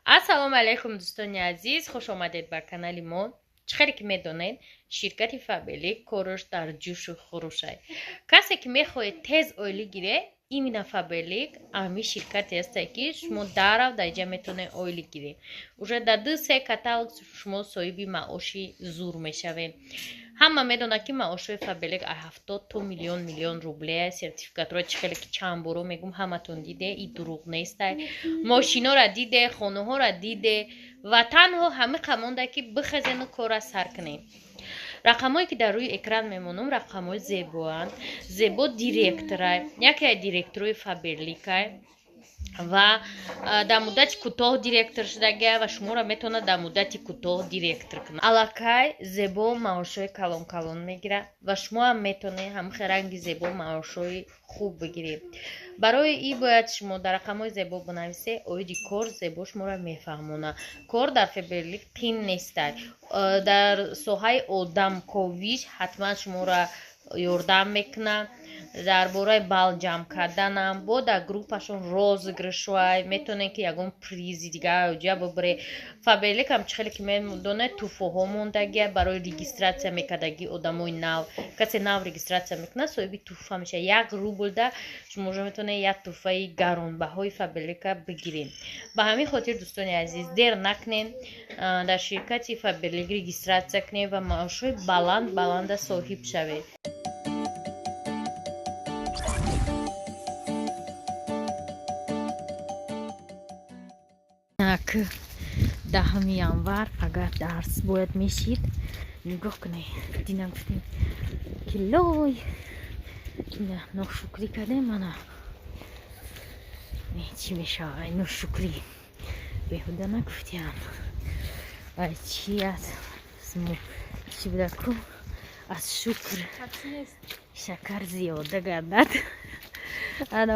Ассалому алейкум дӯстони азиз, хуш омадед ба канали мо. Чӣ хеле ки медонед, ширкати Фабелик кораш дар ҷӯшу хурӯшай. Касе ки мехоҳед тез оила гиред, именно Фабелик ами ширкате ҳасте ки шумо дарав дар ҷа метавонед оила гиред. Уже дар 2-3 каталог шумо соҳиби маоши зур мешавед. Ҳама медонад ки маошҳои Фабелик 70 миллион рубле сертификатро чӣ хеле ки чанд боро мегум ҳаматон диде, и дурӯғ нестай. Мошиноро диде, хонаҳоро диде ва танҳо ҳамиқа монда ки бихезену кора сар кунем. Рақамҳое ки дар рӯи экран мемонам рақамҳои зебоанд. Зебо директора, яке аз директорои Фабеликай ва дар муддати кӯтоҳ директор шудагия ва шуморо метавонад дар муддати кӯтоҳ директор кунад. Аллакай зебо маошҳои калон мегирад ва шумо ҳам метавонед ҳамихе ранги зебо маошҳои хуб бигиред. Барои ин бояд шумо дар рақамҳои зебо бинависед, оиди кор зебо шуморо мефаҳмонад. Кор дар Фабелик қин нестай. Дар соҳаи одамковӣ ҳатман шуморо ёрдам мекунад. Дар бораи бал ҷамъ карданам бо дар группашон розыгрышвай метавонед ки ягон призи дигар ҷа бибаред. Фабелик ҳам чӣ хеле ки медонед туҳфаҳо мондагия барои регистратсия мекардагии одамои нав. Касе нав регистратсия мекунад соҳиби туҳфа мешавад. 1 рублда шумо уже метавонед як туҳфаи гаронбаҳои Фабелика бигиред. Ба ҳамин хотир дӯстони азиз дер накунед, дар ширкати Фабелик регистратсия кунед ва маошҳои баланда соҳиб шавед. Дахми январ агар дарс бояд мешид, нигоҳ кунед. Дина гуфтем ки лой ина ношукрӣ кардем, мана чӣ мешавад ношукрӣ беҳуда нагуфтем. Чӣ аст чӣ буда ку аз шукр шакар зиёда гардад. Ана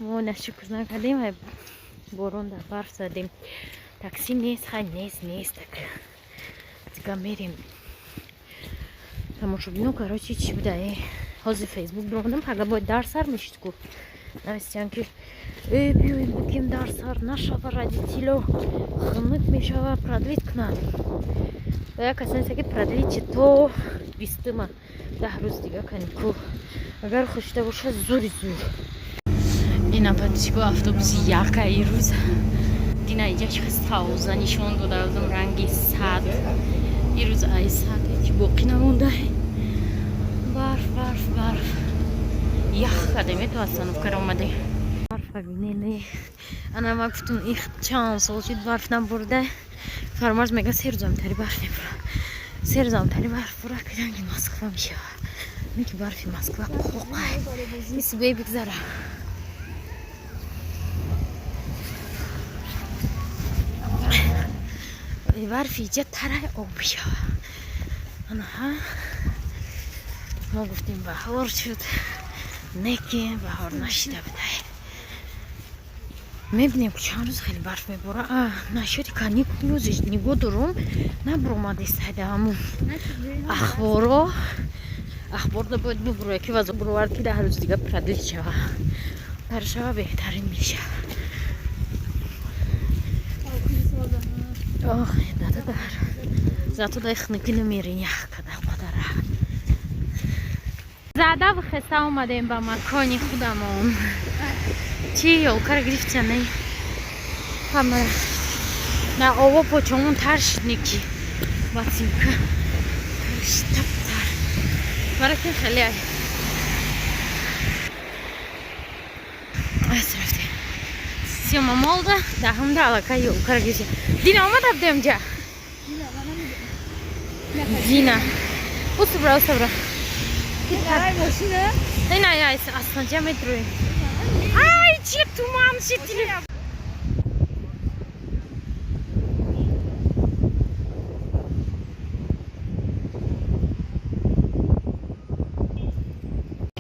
мо на шукр накардем, борон дар барф задем. Такси нест, хай нест, так дига мерем тамошобино. Короче чӣ буда ҳозир фейсбук биромадам, агар бояд дарсар мешид ку навистиян ки биёем бигем дарсар нашава, родителё хунук мешава продлит кунад. Як касе нест ки продлит то 20 10 рӯз дига каникул. Агар хушида бошад зури зур. Ина падишгоҳ автобуси якаи рӯз дина иҷаш тавоза нишон додам ранги сад. Ирӯз ай сад ҳеҷ боқӣ намонда. Барф ях каде метавад остановкаро омаде. Барфа бинене. Ана ма гуфтам их чанд сол шуд барф набурда. Фармоз мега 3 рӯз амтари барф мебурад. 3 рӯз амтари барф бура ки ранги Москва мешавад. Мики барфи Москва қоқай. Ис бе бигзара. барфи иҷа тарай об мешавад. Анаҳа мо гуфтем баҳор шуд, неки баҳор нашида будай. мебинем ки чанд рӯз хеле барф мебора. Нашуди каникул рӯзи нигоҳ дорум набуромадистай да ҳамун ахборда бояд бибуроя ки вазо буровард ки 10 рӯз дига продлит шава. Паршава беҳтарин мешавад. зато дай хнуки намерен ях када мадара. Зада в хеса омадем ба макони худамон. Чи ёлкара гирифта не? Камера. На ово почомон таршники. Ватинка. Штаптар. Баракин хеле. Асрафте. Сима молда, да хамда алака ёлкара гирифта. Дина омадаб демҷа. Дина. Усбра. Ай, машина. Ай, аслан ҷа метроем. Ай, чи туман шитили.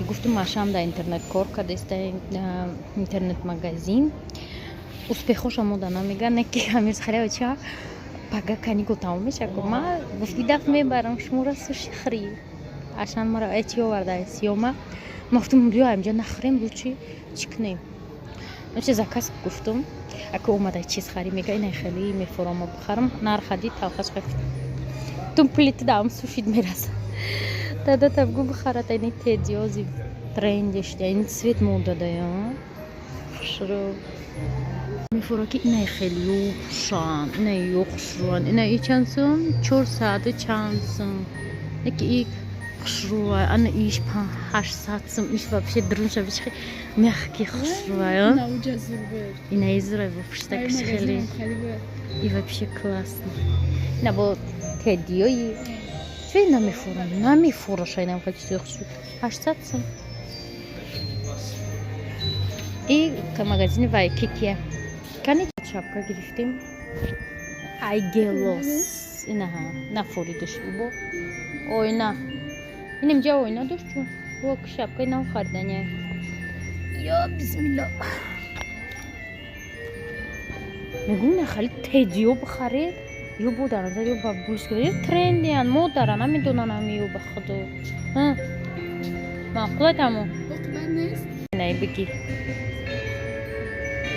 Гуфтум машам да интернет кор кадеста интернет магазин. Успехоша мода намега неки амирз хеле ча пага каникул тамом мешад. Ма гуфти даф мебарам шуморо суши хри. Ашан мара эти оварда сиёма. Мо гуфтум биё амҷа нахӯрем бу чӣ кунем. Заказ гуфтум Ака омада чиз хари мега ина хели мефурама бухарам нархади талхас хефт тумплит дам сушид мерас дада табгу бухарат ини тедиози трендиш да ин цвет мода да я шро мефура ки ина хели юшан ина юхшран ина ичансон 4 saat чансон неки خشروع أنا إيش بها 8 ساعة إيش вообще дружа вишхи мягкий خشروع На уджазурбе. и на изра вообще так шхели и вообще классно на вот тедио и что нами фура шай нам хочется хшу 8 саат и к магазину Вайкики кани шапка грифтим айгелос инаха на форидуш бо ойна اینجا و اینا دوست چون وقت شبکه نام خریدنیه یا بسم الله میگم خیلی تدیو بخرید یا بودن یا بابوس که ترندی ان مدرن نمیدونن همیو بخدا ها معقوله تمام مطمئن نیست نه بگی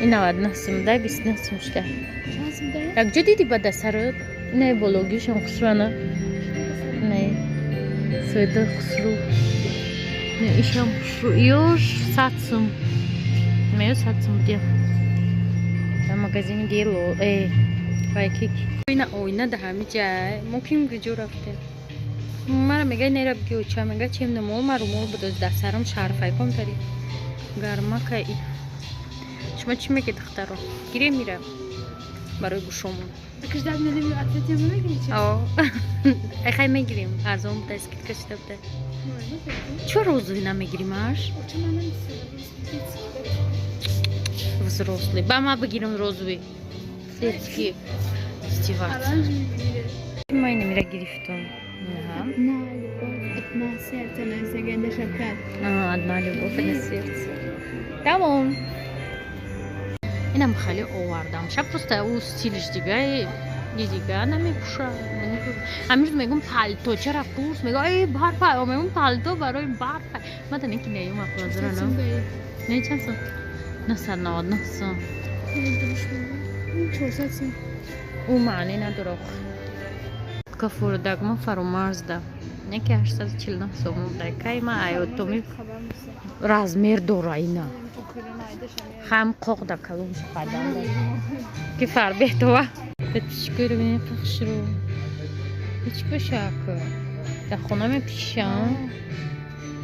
اینا ود نسیم ده بیس نسیم شده شانسم داره یک جا دیدی بده سرد نه بلوگیشم خسرانه نه سویده خسرو نه ایشم خسرو ایوش ساتسم میو ساتسم دیا در مگزین دیلو Вайкик ойна да ҳами ҷай мумкин гуҷо рафте мара мега нера бигӣ уча мега чем намол марумол будоз дар сарам шарфайком тари гармакай шумо чӣ мегӣ духтаро гире мира барои гӯшомон Каждый день надо ответ я могу говорить. айхай мегирем арзон буда скидка шуда буда чӯ розуи намегирим аш взрослый ба ма бигирам розуи детский стиварт ма инамира гирифтум Одна сердце на сегодня шапкат. одна любовь на сердце тамом инам хали овардам шаб просто у стилиш дига намепуша ҳамирӯз мегум палто чара курс мегум ай барфай мегум палто барои барфай мадане ки неюм ақлозирано не чанд сон 999 сон او معنی نداره که فردگما فرامرز ده یکی 849 سوم ده که ما ایوتومی رازمیر داره اینا هم قوق ده کلومش قدم ده که فر بهتوه به تشکر بینی پخش رو هیچ بشک در خونه می پیشم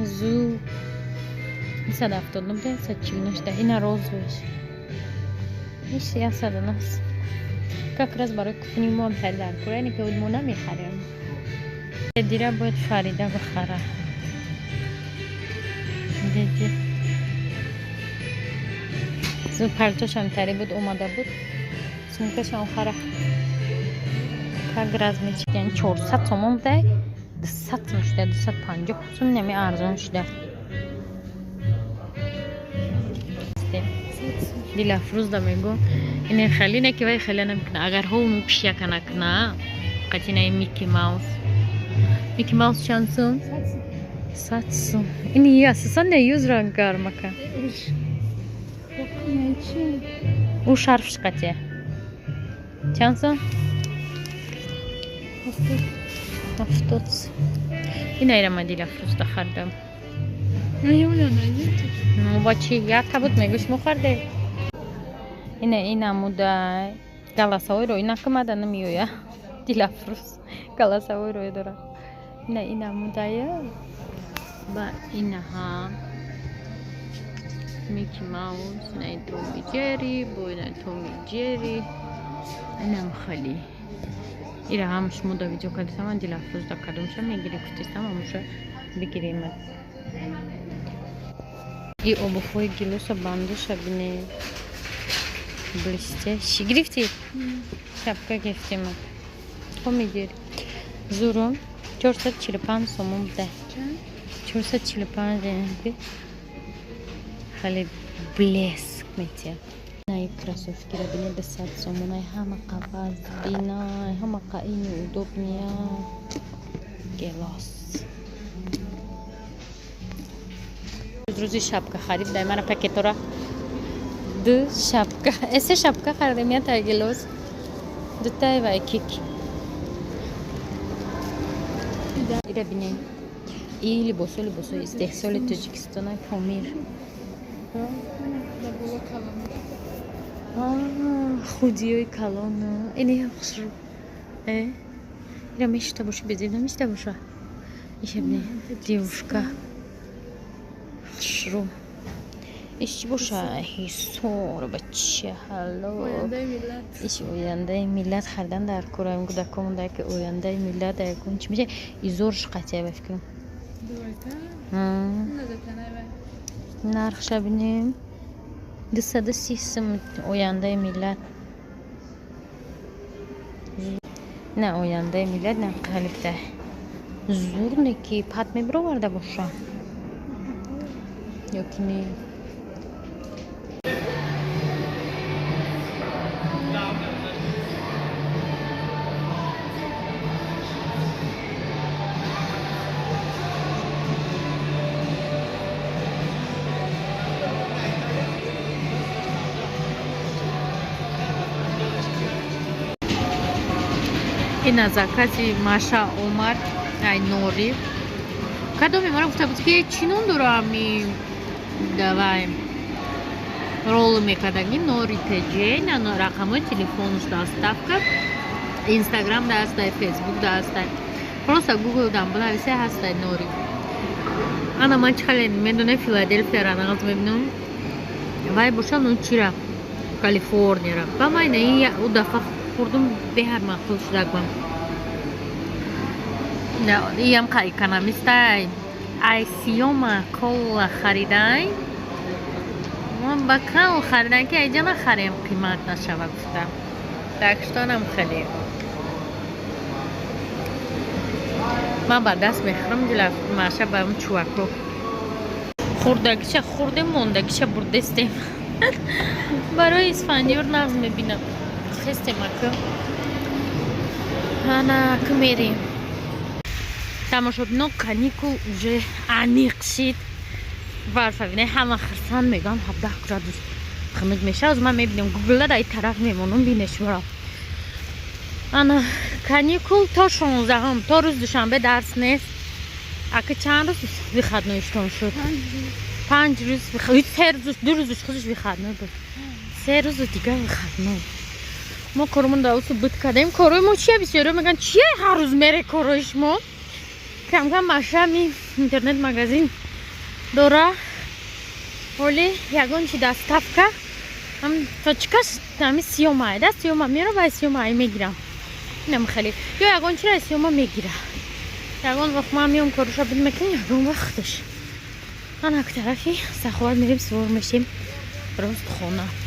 زو 179 ده 149 ده این روز بشه هیچ 190 как раз барои кухни мо харидам курани ки мо намехарем дира бояд фарида бихара диди зу палтошам тари буд омада буд сумкашам хара как раз мечиган 400 сомон дай 200 сом шуда 250 сом нами арзон шуда دلافروز دا میگو این خیلی نه که وای خیلی نمیکنه اگر هون پیشیا کنه کنه قطینه میکی ماوس چانسون 100 سوم این یه اساسا نیوز رنگ گرم کن او شرفش قطعه چانسون 70 این ایرما دلافروز دا خردم ну бачи як табут мегӯш мухарде ин амуда галасавойро инакамада намиёя дилафрӯз галасавойро дора ин амудая ба инаҳа мики маус ина томи ҷери бо ина томи ҷери инам хали ира ҳамш муда видео кардисаман дилафрӯз да кардумша мегири гуфтистам амуша бигирем и обувной гилоса бандуша бine блестящий грифти шапка грифтим помидор зуру 445 сомон да 445 деньги хали блеск метя най кроссовки рабине 200 сомон ай ҳама қабаз дина ай ҳама қаини удобния гелос рӯзи шапка харид дай мара пакетора دو شапка. Эсе шапка خریدم یا تاگلوز. دو تای وای کیک. ایره بینیم. ای لباسو استحصال تاجیکستان پامیر. خودیوی کلانه. اینی خسرو. ایره میشته باشه بدیم نمیشته باشه. ایشه بینی دیوشکا. خسرو. ایشی باشه هیسور بچه حالا. ایش اوینده میلاد خریدن در کره میگه دکمون در که اوینده میلاد در کن چی میشه ایزورش قطعه بفکرم. نرخش بینیم 230 اوینده میلاد نه اوینده میلاد نه قلیبته زور نکی پت میبرو ورده باشه یا کنی این از закази Маша омад ай нори кадоми мара гуфта буд ки чинон дорам ми давай рол мекардагим нори теҷен ано рақамои телефонуш доставка инстаграм дастай фейсбук дастай просто гугл дам бунависе ҳастай нори ана ман чихеле медоне филадельфия ранағаз мебинам вай боша ну чира калифорнияра ба майна у дафа خوردم به هر مخصوص دکم. نه ایم که اکونومیستای ایسیوما کل خریدای. من با کل خریدن که ایجا نخریم قیمت نشود گفتم. دکشتانم خیلی. من با دست میخورم جلو ماشه برام چوکو. خوردگیشه خورده موندگیشه بردستیم. برای اسفندیار نغز میبینم. Хестем ака. Ана кмери. Тамошобинон каникул уже аниқ шид. Варфавине ҳама хирсан меган 17 градус химид меша. Аз ман мебинем гуглда дар ин тараф мемонам бинешвара. Ана каникул то 16-ам то рӯз душанбе дарс нест. Ака чанд рӯз вихадноиштон шуд? 5 рӯз вихад. 3 рӯз 2 рӯзш худш вихадно буд. 3 рӯзу дигар вихадно. ما کارمون داوسو بود کردیم کارای ما چیه بسیاری میگن چیه هر روز میره کارایش ما کم کم ماشمی اینترنت مگزین داره ولی یگان چی دستافکا هم تا چکاش تامی سیومای دست سیوما میره و سیومای میگیرم اینم خیلی یا یگان چی را سیوما میگیره یگان وقت ما میام کارشا بید میکنیم یگان وقتش من اک طرفی سخوار میریم سوار میشیم راست خونه